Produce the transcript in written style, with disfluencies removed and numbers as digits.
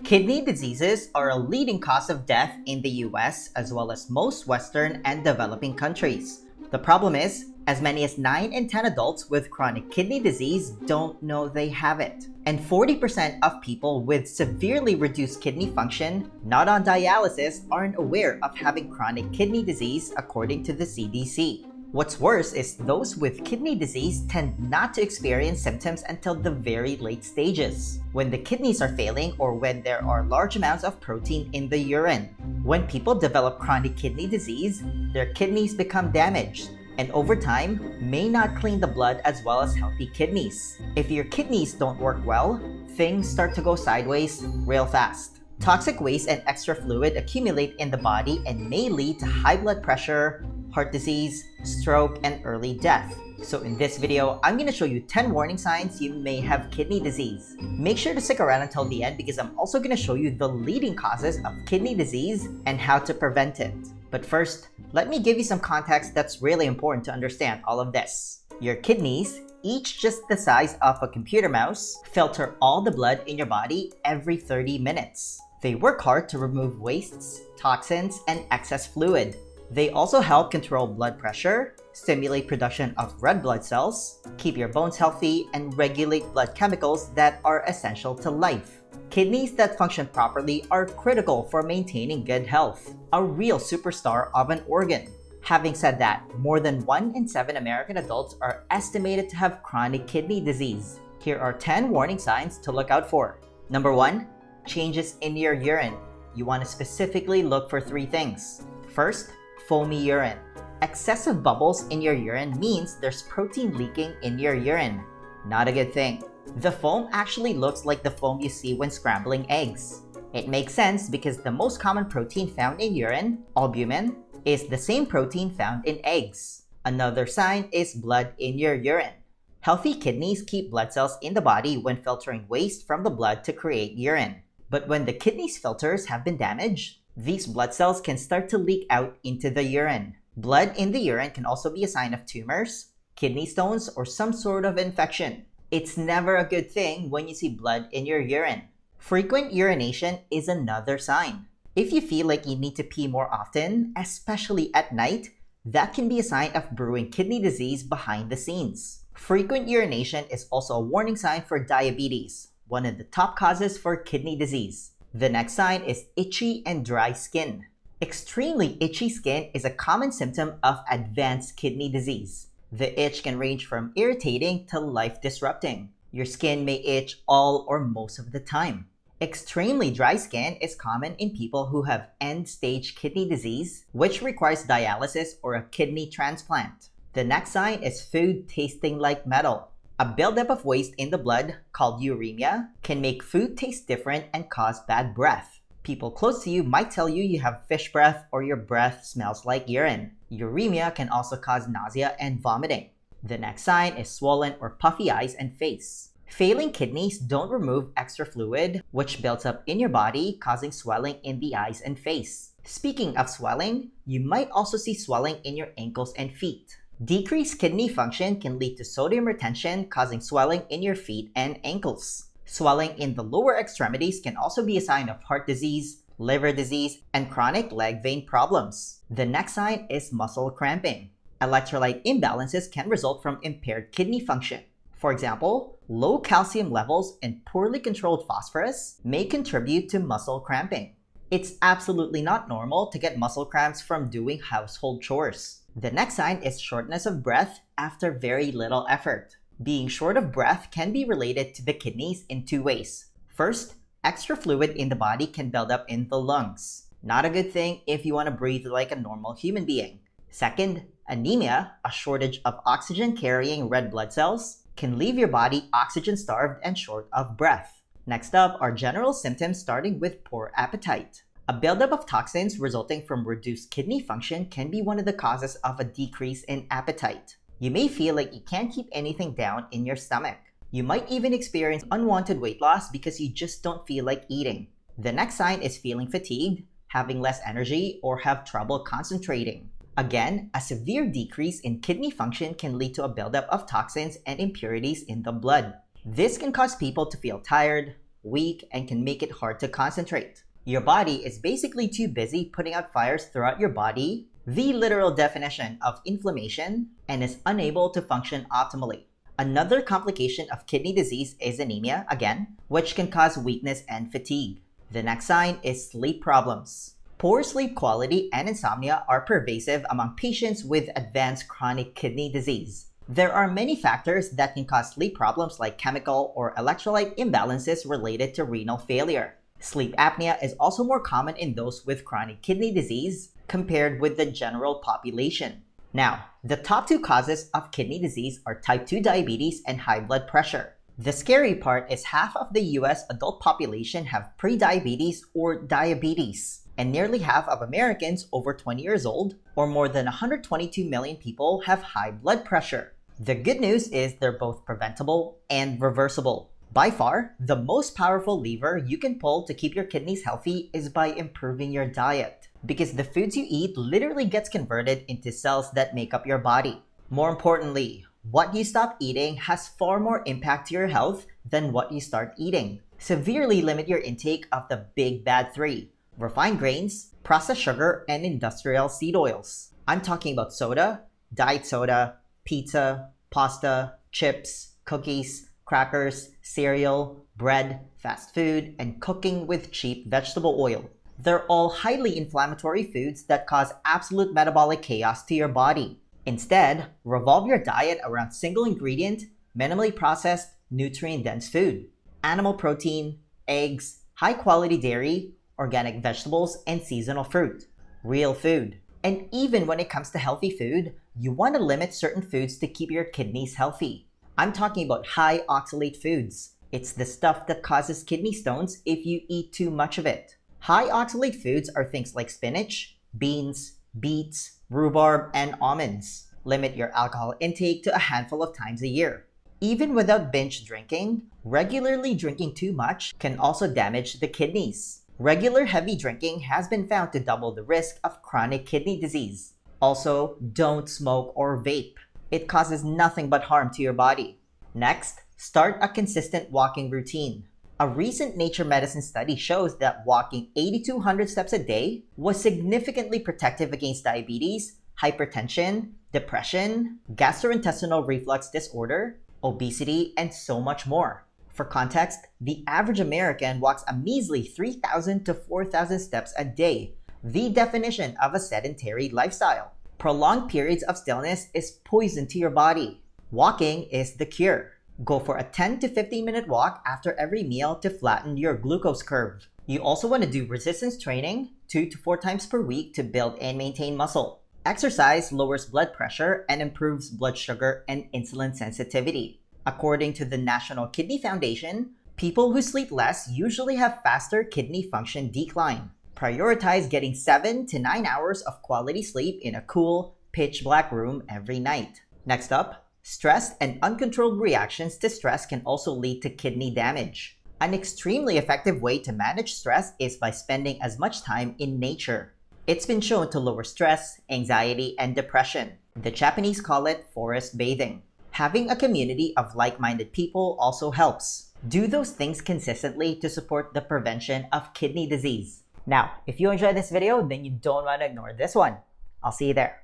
Kidney diseases are a leading cause of death in the US as well as most Western and developing countries. The problem is, as many as 9 in 10 adults with chronic kidney disease don't know they have it. And 40% of people with severely reduced kidney function, not on dialysis, aren't aware of having chronic kidney disease according to the CDC. What's worse is those with kidney disease tend not to experience symptoms until the very late stages, when the kidneys are failing or when there are large amounts of protein in the urine. When people develop chronic kidney disease, their kidneys become damaged, and over time, may not clean the blood as well as healthy kidneys. If your kidneys don't work well, things start to go sideways real fast. Toxic waste and extra fluid accumulate in the body and may lead to high blood pressure, heart disease, stroke, and early death. So in this video, I'm going to show you 10 warning signs you may have kidney disease. Make sure to stick around until the end because I'm also going to show you the leading causes of kidney disease and how to prevent it. But first, let me give you some context that's really important to understand all of this. Your kidneys, each just the size of a computer mouse, filter all the blood in your body every 30 minutes. They work hard to remove wastes, toxins, and excess fluid. They also help control blood pressure, stimulate production of red blood cells, keep your bones healthy, and regulate blood chemicals that are essential to life. Kidneys that function properly are critical for maintaining good health, a real superstar of an organ. Having said that, more than 1 in 7 American adults are estimated to have chronic kidney disease. Here are 10 warning signs to look out for. Number 1, changes in your urine. You want to specifically look for 3 things. First, foamy urine. Excessive bubbles in your urine means there's protein leaking in your urine. Not a good thing. The foam actually looks like the foam you see when scrambling eggs. It makes sense because the most common protein found in urine, albumin, is the same protein found in eggs. Another sign is blood in your urine. Healthy kidneys keep blood cells in the body when filtering waste from the blood to create urine. But when the kidneys filters have been damaged, these blood cells can start to leak out into the urine. Blood in the urine can also be a sign of tumors, kidney stones, or some sort of infection. It's never a good thing when you see blood in your urine. Frequent urination is another sign. If you feel like you need to pee more often, especially at night, that can be a sign of brewing kidney disease behind the scenes. Frequent urination is also a warning sign for diabetes, one of the top causes for kidney disease. The next sign is itchy and dry skin. Extremely itchy skin is a common symptom of advanced kidney disease. The itch can range from irritating to life-disrupting. Your skin may itch all or most of the time. Extremely dry skin is common in people who have end-stage kidney disease, which requires dialysis or a kidney transplant. The next sign is food tasting like metal. A buildup of waste in the blood, called uremia, can make food taste different and cause bad breath. People close to you might tell you you have fish breath or your breath smells like urine. Uremia can also cause nausea and vomiting. The next sign is swollen or puffy eyes and face. Failing kidneys don't remove extra fluid, which builds up in your body, causing swelling in the eyes and face. Speaking of swelling, you might also see swelling in your ankles and feet. Decreased kidney function can lead to sodium retention, causing swelling in your feet and ankles. Swelling in the lower extremities can also be a sign of heart disease, liver disease, and chronic leg vein problems. The next sign is muscle cramping. Electrolyte imbalances can result from impaired kidney function. For example, low calcium levels and poorly controlled phosphorus may contribute to muscle cramping. It's absolutely not normal to get muscle cramps from doing household chores. The next sign is shortness of breath after very little effort. Being short of breath can be related to the kidneys in 2 ways. First, extra fluid in the body can build up in the lungs. Not a good thing if you want to breathe like a normal human being. Second, anemia, a shortage of oxygen-carrying red blood cells, can leave your body oxygen-starved and short of breath. Next up are general symptoms starting with poor appetite. A buildup of toxins resulting from reduced kidney function can be one of the causes of a decrease in appetite. You may feel like you can't keep anything down in your stomach. You might even experience unwanted weight loss because you just don't feel like eating. The next sign is feeling fatigued, having less energy, or have trouble concentrating. Again, a severe decrease in kidney function can lead to a buildup of toxins and impurities in the blood. This can cause people to feel tired, weak, and can make it hard to concentrate. Your body is basically too busy putting out fires throughout your body, the literal definition of inflammation, and is unable to function optimally. Another complication of kidney disease is anemia, again, which can cause weakness and fatigue. The next sign is sleep problems. Poor sleep quality and insomnia are pervasive among patients with advanced chronic kidney disease. There are many factors that can cause sleep problems like chemical or electrolyte imbalances related to renal failure. Sleep apnea is also more common in those with chronic kidney disease compared with the general population. Now, the top two causes of kidney disease are type 2 diabetes and high blood pressure. The scary part is half of the US adult population have prediabetes or diabetes, and nearly half of Americans over 20 years old, or more than 122 million people, have high blood pressure. The good news is they're both preventable and reversible. By far, the most powerful lever you can pull to keep your kidneys healthy is by improving your diet, because the foods you eat literally gets converted into cells that make up your body. More importantly, what you stop eating has far more impact to your health than what you start eating. Severely limit your intake of the big bad three: refined grains, processed sugar, and industrial seed oils. I'm talking about soda, diet soda, pizza, pasta, chips, cookies, crackers, cereal, bread, fast food, and cooking with cheap vegetable oil. They're all highly inflammatory foods that cause absolute metabolic chaos to your body. Instead, revolve your diet around single ingredient, minimally processed, nutrient-dense food. Animal protein, eggs, high-quality dairy, organic vegetables, and seasonal fruit. Real food. And even when it comes to healthy food, you want to limit certain foods to keep your kidneys healthy. I'm talking about high oxalate foods. It's the stuff that causes kidney stones if you eat too much of it. High oxalate foods are things like spinach, beans, beets, rhubarb, and almonds. Limit your alcohol intake to a handful of times a year. Even without binge drinking, regularly drinking too much can also damage the kidneys. Regular heavy drinking has been found to double the risk of chronic kidney disease. Also, don't smoke or vape. It causes nothing but harm to your body. Next, start a consistent walking routine. A recent Nature Medicine study shows that walking 8,200 steps a day was significantly protective against diabetes, hypertension, depression, gastrointestinal reflux disorder, obesity, and so much more. For context, the average American walks a measly 3,000 to 4,000 steps a day, the definition of a sedentary lifestyle. Prolonged periods of stillness is poison to your body. Walking is the cure. Go for a 10 to 15 minute walk after every meal to flatten your glucose curve. You also want to do resistance training 2 to 4 times per week to build and maintain muscle. Exercise lowers blood pressure and improves blood sugar and insulin sensitivity. According to the National Kidney Foundation, people who sleep less usually have faster kidney function decline. Prioritize getting 7 to 9 hours of quality sleep in a cool, pitch black room every night. Next up, stress and uncontrolled reactions to stress can also lead to kidney damage. An extremely effective way to manage stress is by spending as much time in nature. It's been shown to lower stress, anxiety, and depression. The Japanese call it forest bathing. Having a community of like-minded people also helps. Do those things consistently to support the prevention of kidney disease. Now, if you enjoyed this video, then you don't want to ignore this one. I'll see you there.